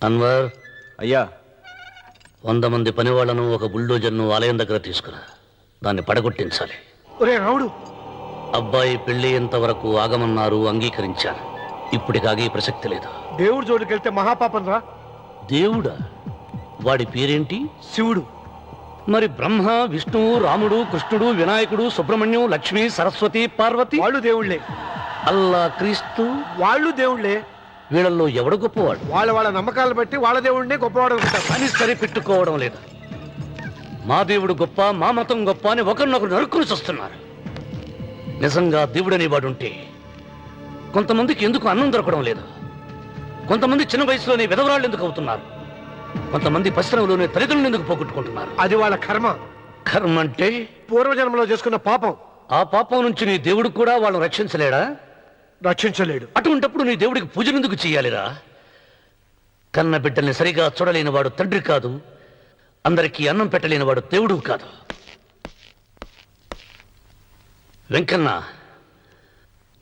అన్వర్, అయ్యా 100 మంది పనివాళ్లను ఒక బుల్డోజర్ను ఆలయం దగ్గర తీసుకురా. దాన్ని పడగొట్టించాలి. ఒరే రావుడు, అబ్బాయి పెళ్ళయ్యేంత వరకు ఆగమన్నారు, అంగీకరించాను. ఇప్పటికి ఆగే ప్రసక్తి లేదు. దేవుడి జోడికెళ్తే మహాపాపం రా. దేవుడా? వాడి పేరేంటి? శివుడు. మరి బ్రహ్మ, విష్ణువు, రాముడు, కృష్ణుడు, వినాయకుడు, సుబ్రహ్మణ్యం, లక్ష్మి, సరస్వతి, పార్వతి వాళ్ళు దేవుళ్లే. అల్లా, క్రీస్తు వాళ్ళు దేవుళ్లే. వీళ్ళల్లో ఎవడు గొప్పవాడు? వాళ్ళ నమ్మకాలను బట్టి వాళ్ళ దేవుడినే గొప్పవాడు అనుకుంటారు. అని సరిపెట్టుకోవడం లేదు. మా దేవుడు గొప్ప, మా మతం గొప్ప అని ఒకరినొకరు నరుక్కుని చూస్తున్నారు. నిజంగా దేవుడనే వాడుంటే కొంతమందికి ఎందుకు అన్నం దొరకడం లేదు? కొంతమంది చిన్న వయసులోనే విధవరాళ్ళు ఎందుకు అవుతున్నారు? కొంతమంది పశ్చిమలోనే తల్లిదండ్రులు ఎందుకు పోగొట్టుకుంటున్నారు? అది వాళ్ళ కర్మ. కర్మ అంటే పూర్వజన్మలో చేసుకున్న పాపం. ఆ పాపం నుంచి నీ దేవుడు కూడా వాళ్ళని రక్షించలేడా? రక్షించలేడు. అటువంటప్పుడు నీ దేవుడికి పూజలు ఎందుకు చెయ్యాలిరా? కన్న బిడ్డల్ని సరిగా చూడలేని వాడు తండ్రి కాదు, అందరికీ అన్నం పెట్టలేని వాడు దేవుడు కాదు. వెంకన్న,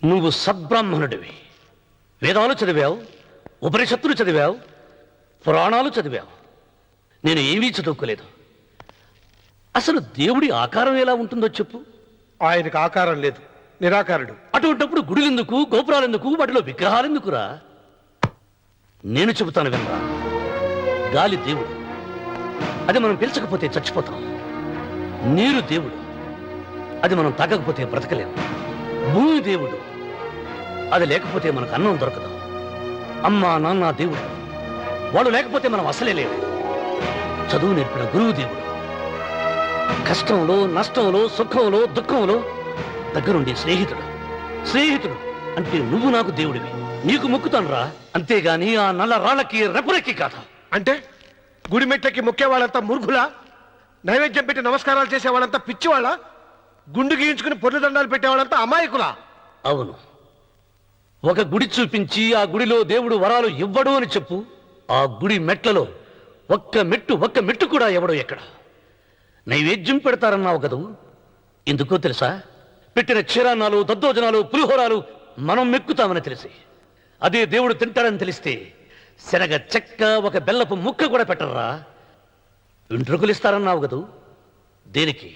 నువ్వు సద్బ్రాహ్మణుడివి. వేదాలు చదివావు, ఉపనిషత్తులు చదివావు, పురాణాలు చదివావు. నేను ఏమీ చదువుకోలేదు. అసలు దేవుడి ఆకారం ఎలా ఉంటుందో చెప్పు. ఆయనకు ఆకారం లేదు, నిరాకారుడు. అటువంటప్పుడు గుడులెందుకు, గోపురాలెందుకు, వాటిలో విగ్రహాలెందుకురా? నేను చెబుతాను వినరా. గాలి దేవుడు, అది మనం పీల్చకపోతే చచ్చిపోతాం. నీరు దేవుడు, అది మనం తాగకపోతే బ్రతకలేము. భూమి దేవుడు, అది లేకపోతే మనకు అన్నం దొరకదు. అమ్మ నాన్న దేవుడు, వాళ్ళు లేకపోతే మనం అసలే లేవు. చదువు నేర్పిన గురువు దేవుడు, కష్టంలో, నష్టంలో, సుఖంలో, దుఃఖంలో దగ్గరుండి స్నేహితుడు. స్నేహితుడు అంటే నువ్వు నాకు దేవుడివి. నీకు మొక్కుతాను రా, అంతేగాని ఆ నల్ల రాళ్ళకి రెపరెక్కి కాదు. అంటే గుడి మెట్లకి మొక్కే వాళ్ళంతా మూర్ఖులా? నైవేద్యం పెట్టి నమస్కారాలు చేసే వాళ్ళంతా పిచ్చివాళ్ళ? గుండు గీయించుకుని పొర్లు దండాలు పెట్టేవాళ్ళంతా అమాయకులా? అవును. ఒక గుడి చూపించి ఆ గుడిలో దేవుడు వరాలు ఇవ్వడు అని చెప్పు. ఆ గుడి మెట్లలో ఒక్క మెట్టు కూడా ఎవడో ఎక్కడ. నైవేద్యం పెడతారన్నావు కదూ, ఎందుకో తెలుసా? పెట్టిన క్షీరాన్నాలు, దద్దోజనాలు, పులిహోరాలు మనం మెక్కుతామని తెలిసి, అదే దేవుడు తింటాడని తెలిస్తే శనగ చెక్క, ఒక బెల్లపు ముక్క కూడా పెట్టర్రా. వెంట్రుకలు ఇస్తారన్నావు కదూ, దేనికి?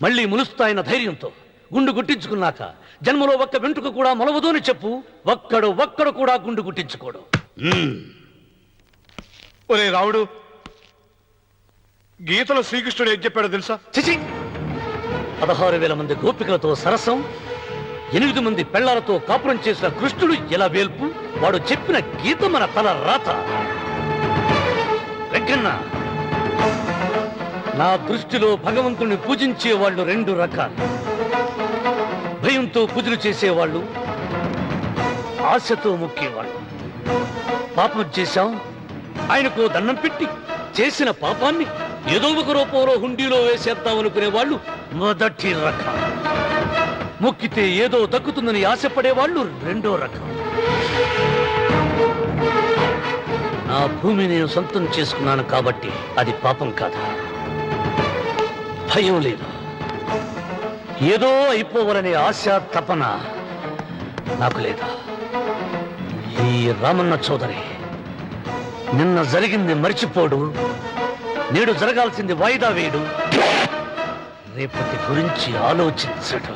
మళ్ళీ ములుస్తాయన్న ధైర్యంతో గుండు గుట్టించుకున్నాక జన్మలో ఒక్క వెంట్రుక కూడా మొలవదు అని చెప్పు. ఒక్కడు కూడా గుండు గుట్టించుకోడు. ఒరే రావుడు, గీతలో శ్రీకృష్ణుడు ఏం చెప్పాడో తెలుసా? చిచి! 16,000 మంది గోపికలతో సరసం, 8 మంది పెళ్లాలతో కాపురం చేసిన కృష్ణుడు ఎలా వేల్పు? వాడు చెప్పిన గీత మన తల రాత. వెంకన్న, నా దృష్టిలో భగవంతుణ్ణి పూజించే వాళ్ళు 2 రకాలు. భయంతో పూజలు చేసేవాళ్ళు, ఆశతో మొక్కేవాళ్ళు. పాపం చేశాం, ఆయనకు దండం పెట్టి చేసిన పాపాన్ని ఏదో ఒక రూపంలో హుండీలో వేసేద్దామనుకునే వాళ్ళు మొదటి రకం. మొక్కితే ఏదో దక్కుతుందని ఆశపడేవాళ్ళు 2వ రకం. నా భూమి నేను సొంతం చేసుకున్నాను కాబట్టి అది పాపం కాదా? భయం లేదు. ఏదో అయిపోవాలనే ఆశ, తపన నాకు లేదా? ఈ రామన్న చౌదరి నిన్న జరిగింది మర్చిపోడు, నేడు జరగాల్సింది వాయిదా వేయడు, రేపటి గురించి ఆలోచించడు.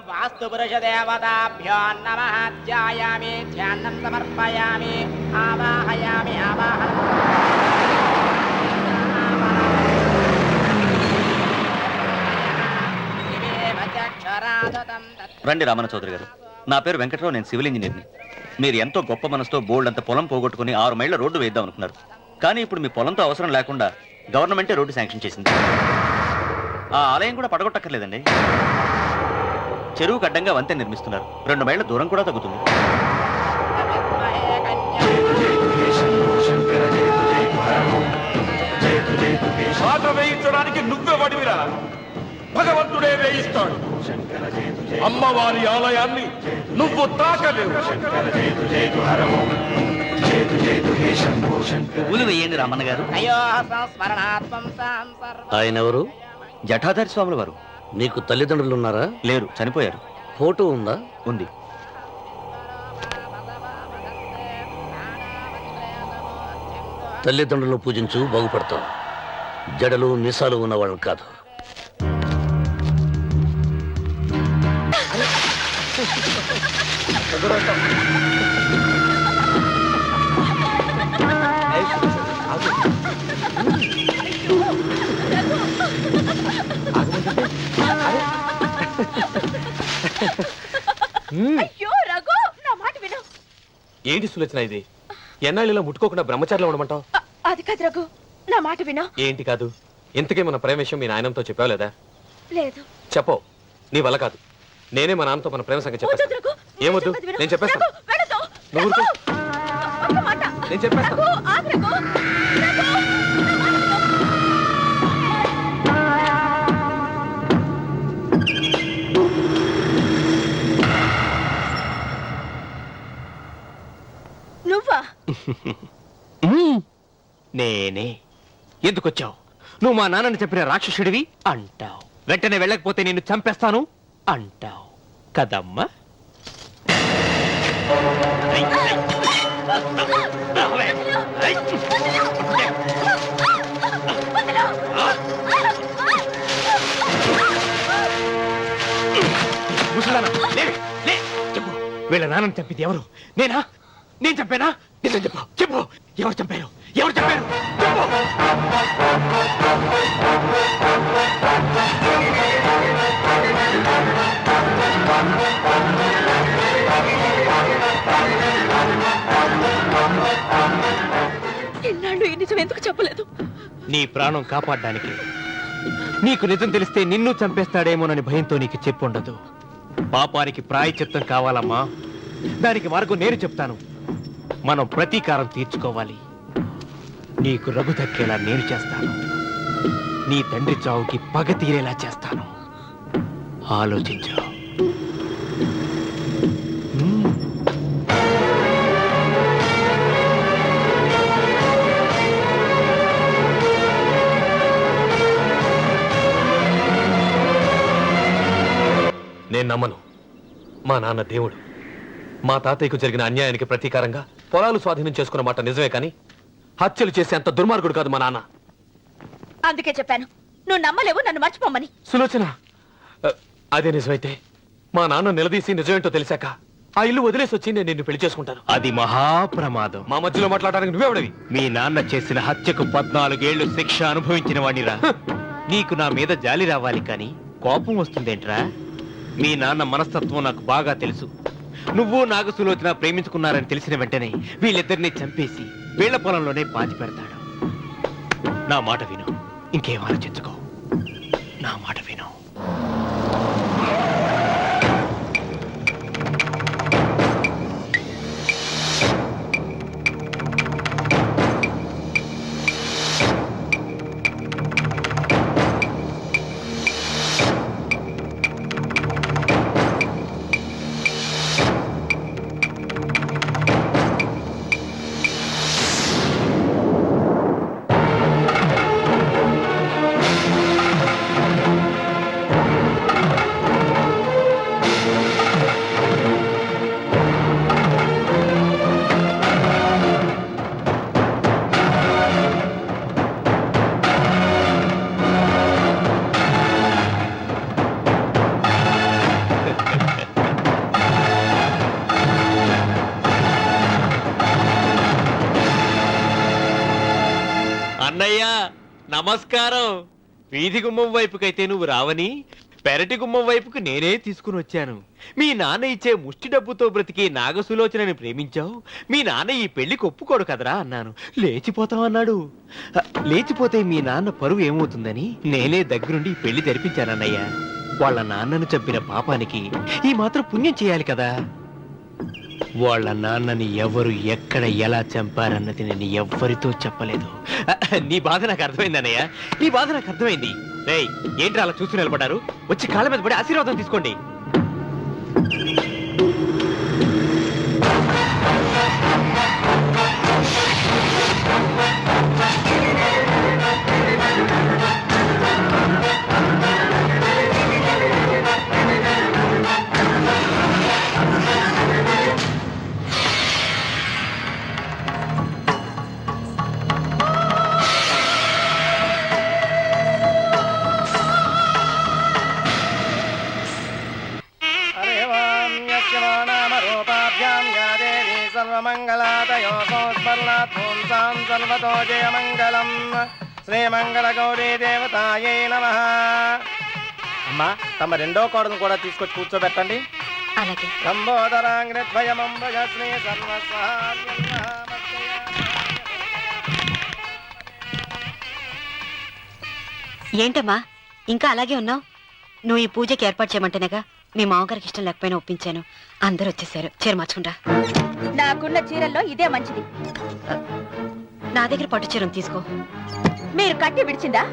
వాస్తుపురుషదేవతాభ్యో నమః. ధ్యాయామి, ధ్యానం సమర్పయామి, ఆవాహయామి, రండి రామన్న చౌదరి గారు. నా పేరు వెంకట్రావు, నేను సివిల్ ఇంజనీర్ని. మీరు ఎంతో గొప్ప మనసుతో బోల్డ్ అంత పొలం పోగొట్టుకుని 6 మైళ్ళ రోడ్డు వేద్దాం అనుకున్నారు. కానీ ఇప్పుడు మీ పొలంతో అవసరం లేకుండా గవర్నమెంటే రోడ్డు శాంక్షన్ చేసింది. ఆ ఆలయం కూడా పడగొట్టక్కర్లేదండి. చెరువుకు అడ్డంగా వంతెన నిర్మిస్తున్నారు. 2 మైళ్ళ దూరం కూడా తగ్గుతుంది. పాట వేయించడానికి నువ్వే వడివిరా, భగవంతుడే వేయిస్తాడు. అమ్మవారి ఆలయాన్ని నువ్వు తాకలేవు. పూలు వేయండి రామన్న గారు. ఆయన ఎవరు? జటాధారి స్వాముల వారు. నీకు తల్లిదండ్రులు ఉన్నారా? లేరు, చనిపోయారు. ఫోటో ఉందా? ఉంది. తల్లిదండ్రులను పూజించు, బాగుపడతావు. జడలు మీసాలు ఉన్న వాళ్ళని కాదు. అయ్యో రఘు, నా మాట విను. ఏంటి సులోచన ఇది? ఎన్నాళ్ళలో ముట్టుకోకుండా బ్రహ్మచారిలో ఉండమంటావు? అది కాదు రఘు, నా మాట విను. ఏంటి కాదు? ఇంతకీ మన ప్రేమ విషయం మీ నాయనంతో చెప్పావు లేదా? లేదు. చెప్పవు. నీ వల్ల కాదు. నేనే మా నాన్నతో మన ప్రేమ సంగతి వద్దు చెప్పేస్తాను. రఘు, ఏమొద్దు? చెప్పేది విను. నేను చెప్పేస్తాను. రఘు, వెళ్ళొద్దు. నువ్వు రఘు, ఊరుకో. ఒక్క మాట. నేను చెప్పేస్తాను. రఘు, ఆగు రఘు. రఘు, నా మాట విను. నువ్వా? నేనే. ఎందుకొచ్చావు? నువ్వు మా నాన్నని చెప్పిన రాక్షసుడివి అంటావు. వెంటనే వెళ్ళకపోతే నిన్ను చంపేస్తాను అంటావు కదమ్మా? ముసలానా, లే, లే, చెప్పు. వీళ్ళ నాన్నని చంపింది ఎవరు? నేనా? నేను చంపానా? నిజం చెప్పు, చెప్పు. ఎవరు చంపారు? ఎవరు చంపారు? చెప్పు. ఇన్నాళ్ళు ఈ నిజం ఎందుకు చెప్పలేదు? నీ ప్రాణం కాపాడడానికి. నీకు నిజం తెలిస్తే నిన్ను చంపేస్తాడేమోనని భయంతో నీకు చెప్పుండదు. పాపానికి ప్రాయశ్చిత్తం కావాలమ్మా. దానికి మార్గం నేను చెప్తాను. మనం ప్రతీకారం తీర్చుకోవాలి. నీకు రఘు దక్కేలా నేను చేస్తాను. నీ తండ్రి చావుకి పగ తీరేలా చేస్తాను. ఆలోచించు. నేను నమ్మను. మా నాన్న దేవుడు. మా తాతయ్యకు జరిగిన అన్యాయానికి ప్రతీకారంగా పొలాలు స్వాధీనం చేసుకున్న మాట నిజమే, కానీ హత్యలు చేసే అంత దుర్మార్గుడు కాదు మా నాన్న. అందుకే చెప్పాను, నువ్వు నమ్మలేవు, నన్ను మర్చిపోమని. సులోచన, అదే నిజమైతే మా నాన్న నిలదీసి నిజమేంటో తెలిసాక ఆ ఇల్లు వదిలేసి వచ్చి నేను నిన్ను పెళ్లి చేసుకుంటాను. అది మహాప్రమాదం. మా మధ్యలో మాట్లాడడానికి నువ్వెవడవి? మీ నాన్న చేసిన హత్యకు 14 ఏళ్లు శిక్ష అనుభవించిన వాడిరా. నీకు నా మీద జాలి రావాలి, కానీ కోపం వస్తుందేంట్రా? మీ నాన్న మనస్తత్వం నాకు బాగా తెలుసు. నువ్వు నాగ సులోచన ప్రేమించుకున్నారని తెలిసిన వెంటనే వీళ్ళిద్దరిని చంపేసి వీళ్ల పొలంలోనే పాతి పెడతాడు. నా మాట విను, ఇంకేం ఆలోచించుకో. నా మాట విను. అన్నయ్య నమస్కారం. వీధి గుమ్మం వైపుకైతే నువ్వు రావని పెరటి గుమ్మం వైపుకు నేనే తీసుకుని వచ్చాను. మీ నాన్న ఇచ్చే ముష్టి డబ్బుతో బ్రతికి నాగసులోచనని ప్రేమించావు. మీ నాన్న ఈ పెళ్లికి ఒప్పుకోడు కదరా అన్నాను. లేచిపోతామన్నాడు. లేచిపోతే మీ నాన్న పరువు ఏమవుతుందని నేనే దగ్గరుండి ఈ పెళ్లి తెరిపించానన్నయ్య. వాళ్ళ నాన్నను చంపిన పాపానికి ఈ మాత్రం పుణ్యం చేయాలి కదా. వాళ్ళ నాన్నని ఎవరు ఎక్కడ ఎలా చంపారన్నది నేను ఎవ్వరితో చెప్పలేదు. నీ బాధ నాకు అర్థమైంది అన్నయ్య, నీ బాధ నాకు అర్థమైంది. రేయ్, ఏంట్రా అలా చూస్తూ నిలబడ్డారు? వచ్చి కాళ్ళ మీద పడి ఆశీర్వాదం తీసుకోండి. సర్వమంగళాదయో సంస్మరణాత్మూంసాం సర్వతో జయమంగళం శ్రీమంగళగౌరీ దేవతాయై నమః. అమ్మా తమ రెండో కోడను కూడా తీసుకొచ్చి కూర్చోబెట్టండి. అలాగే. లంబోదరాంగ్రద్వయమంబగ శ్రీ సర్వస్వామ్యం. ఏంటమ్మా ఇంకా అలాగే ఉన్నావు? నువ్వు ఈ పూజకి ఏర్పాటు చేయమంటేనేగా మీ మామగారికి ఇష్టం లేకపోయినా ఒప్పించాను. అందరూ వచ్చేసారు. చీర మార్చుకుంటా. నాకున్న చీరల్లో ఇదే మంచిది. నా దగ్గర పట్టు చీరను తీసుకో. మీరు కట్టి విడిచిందా?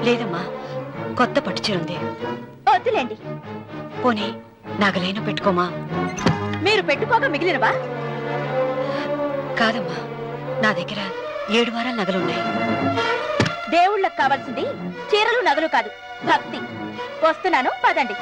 లేదమ్మా, కొత్త పట్టు చీర ఉంది. వద్దులేండి. పోనీ నగలైనా పెట్టుకోమా. మీరు పెట్టుకోక మిగిలినవా? కాదమ్మా, నా దగ్గర 7 వారాల నగలున్నాయి. దేవుళ్ళకి కావాల్సింది చీరలు నగలు కాదు, భక్తి. వస్తున్నాను, పదండి.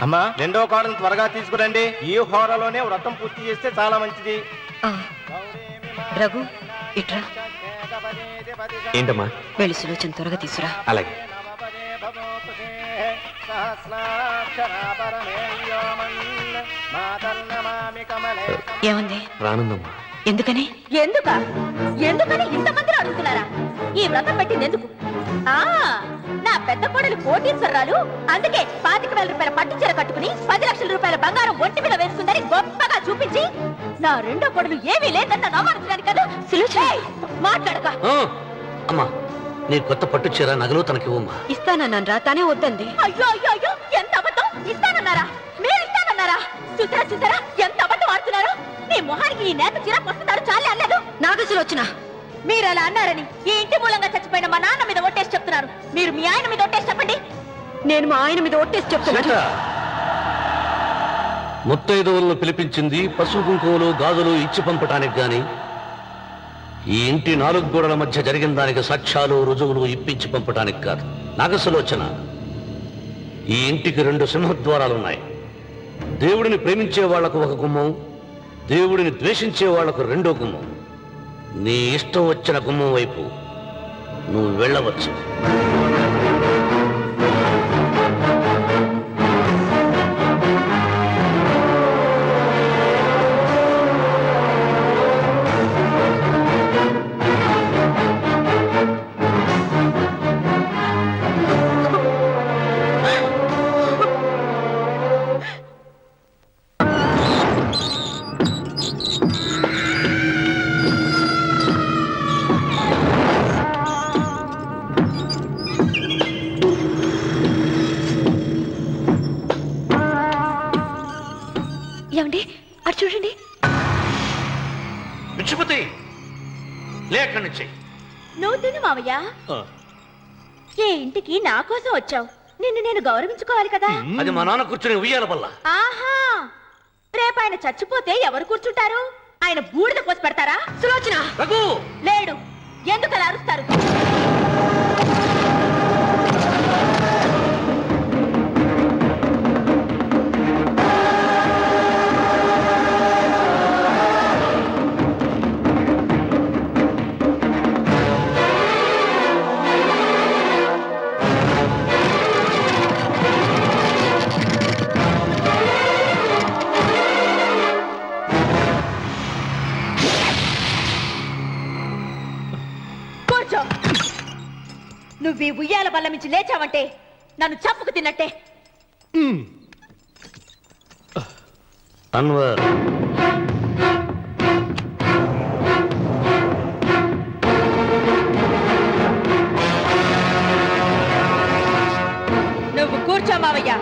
అమ్మా రెండో కోడను త్వరగా తీసుకురండి. ఈ హోరలోనే వ్రతం పూర్తి చేస్తే చాలా మంచిది. రఘు ఇట్రా. ఏంటమ్మా? వెళ్ళి సులోచన త్వరగా తీసురా. అలాగే. ఏముంది? రానుందమ్మా. ఎందుకని? ఎందుకని ఇంతమందిని అడుగుతున్నారా? ఈ వ్రతం పెట్టింది ఎందుకు? నా పెద్ద కోడలు కోటీశ్వరరాలు, అందుకే 25,000 రూపాయల పట్టు చీర కట్టుకుని 10 లక్షల రూపాయల బంగారం ఒంటి మీద వేసుకుందని గొప్పగా చూపించి నా రెండో కోడలు ఏమీ లేదన్న నమ్మడానికి కదా. మాట్లాడక. అమ్మా, నీ కొత్త పట్టు చీర నగలు తనకివ్వమ్మా. ఇస్తానన్నాను రా, తానే వద్దంది. అయ్యో అయ్యో అయ్యో, ఎంత అబద్ధం! ఇస్తానన్నారా? మీరు ఇస్తానన్నారా? చూసారా చూసారా ఎంత అబద్ధం ఆడుతున్నారు? నీ మొహానికి ఈ నేత చీర వస్తున్నారు చాలే అన్నదు. నాగసులు వచ్చిన మీరు అలా అన్నారని ఈ ఇంటి మూలంగా చచ్చిపోయిన మా నాన్న మీద ఒట్టేసి చెప్తున్నారు. మీరు మీ ఆయన మీద ఒట్టేసి చెప్పండి. నేను మా ఆయన మీద ఒట్టేసి చెప్తున్నాను. ముత్తైదువులను పిలిపించింది పసుపు కుంకుమలు గాజులు ఇచ్చి పంపటానికి గాని, ఈ ఇంటి 4 గోడల మధ్య జరిగిన దానికి సాక్ష్యాలు రుజువులు ఇప్పించి పంపటానికి కాదు. నాగసులోచన, ఈ ఇంటికి 2 సింహద్వారాలున్నాయి. దేవుడిని ప్రేమించే వాళ్లకు ఒక గుమ్మం, దేవుడిని ద్వేషించే వాళ్లకు 2వ గుమ్మం. నీ ఇష్టం వచ్చిన గుమ్మం వైపు నువ్వు వెళ్ళవచ్చు. ఏమండి అటు చూడండి. విచ్చిపోతే లేక నుంచి నువ్వు తిను మావయ్య. ఏ ఇంటికి నా కోసం వచ్చావు, నిన్ను నేను గౌరవించుకోవాలి కదా. అది మా నాన్న కూర్చుని ఉయ్యాల వల్ల. ఆహా, రేపు ఆయన చచ్చిపోతే ఎవరు కూర్చుంటారు? ఆయన బూడిద పోసి పెడతారా? సులోచన రఘు లేడు. ఎందుకు అలా అరుస్తారు? నువ్వు ఈ ఉయ్యాల బల్ల నుంచి లేచావంటే నన్ను చంపుకు తిన్నట్టే. అన్వర్, నువ్వు కూర్చో మావయ్య.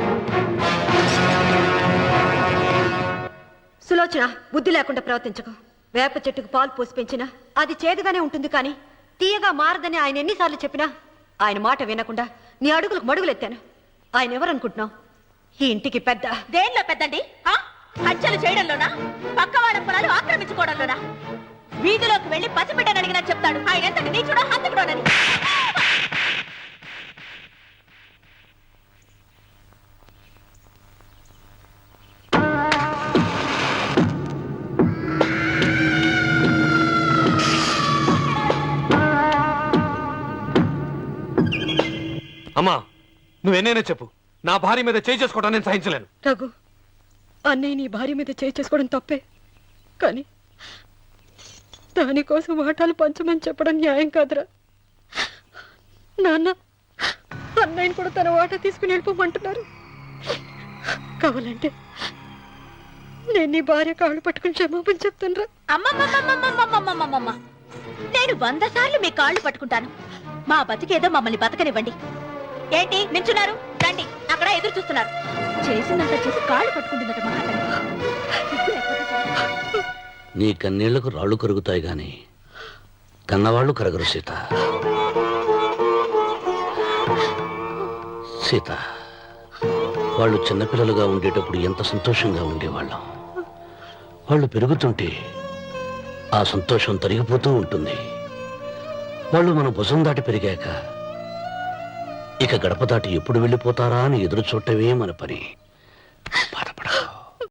సులోచన, బుద్ధి లేకుండా ప్రవర్తించకు. వేప చెట్టుకు పాలు పోసి పెంచినా అది చేదుగానే ఉంటుంది, కానీ తీయగా మారదని ఆయన ఎన్నిసార్లు చెప్పినా ఆయన మాట వినకుండా నీ అడుగులకు మడుగులెత్తాను. ఆయన ఎవరనుకుంటున్నావు? ఈ ఇంటికి పెద్ద. దేనిలో పెద్దండి? హత్యలు చేయడంలోనా? పక్కవాడ పొలాలు ఆక్రమించుకోవడంలోనా? వీధిలోకి వెళ్లి పసిబిడ్డని అడిగినా చెప్తాడు ఆయన ఎంతటి నీచుడో హంతకుడోనని. అమ్మా నువ్వెన్నైనా చెప్పు, నా భార్య మీద చేయి చేసుకోవడం నేను సహించలేను. రఘు, అన్నయ్య నీ భార్య మీద చేయి చేసుకోవడం తప్పే, కానీ దానికోసం వాటాలు పంచమని చెప్పడం న్యాయం కాదురా. నాన్న అన్నయ్యని కూడా తన వాటా తీసుకుని వెళ్ళిపోమంటున్నారు. కావాలంటే నేను నీ భార్య కాళ్ళు పట్టుకుని క్షమాపణ చెప్తానురా. అమ్మమ్మమ్మమ్మమ్మమ్మమ్మమ్మమ్మ, నేను 100 సార్లు మీ కాళ్ళు పట్టుకుంటాను. మా బతికేదో మమ్మల్ని బతకనివ్వండి. ఏంటి నించున్నారు? రండి, అక్కడ ఎదురు చూస్తున్నారు. చేసిందంత చేసి కాళ్ళు పట్టుకుంటుందట మహాతల్లి. నీ కన్నీళ్లకు రాళ్ళు కరుగుతాయి గాని కన్నవాళ్ళు కరగరు సీత. సీత, వాళ్ళు చిన్నపిల్లలుగా ఉండేటప్పుడు ఎంత సంతోషంగా ఉండేవాళ్ళం. వాళ్ళు పెరుగుతుంటే ఆ సంతోషం తరిగిపోతూ ఉంటుంది. వాళ్ళు మన భుజం దాటి పెరిగాక ఇక గడప దాటి ఎప్పుడు వెళ్ళిపోతారా అని ఎదురు చూడటమే మన పని.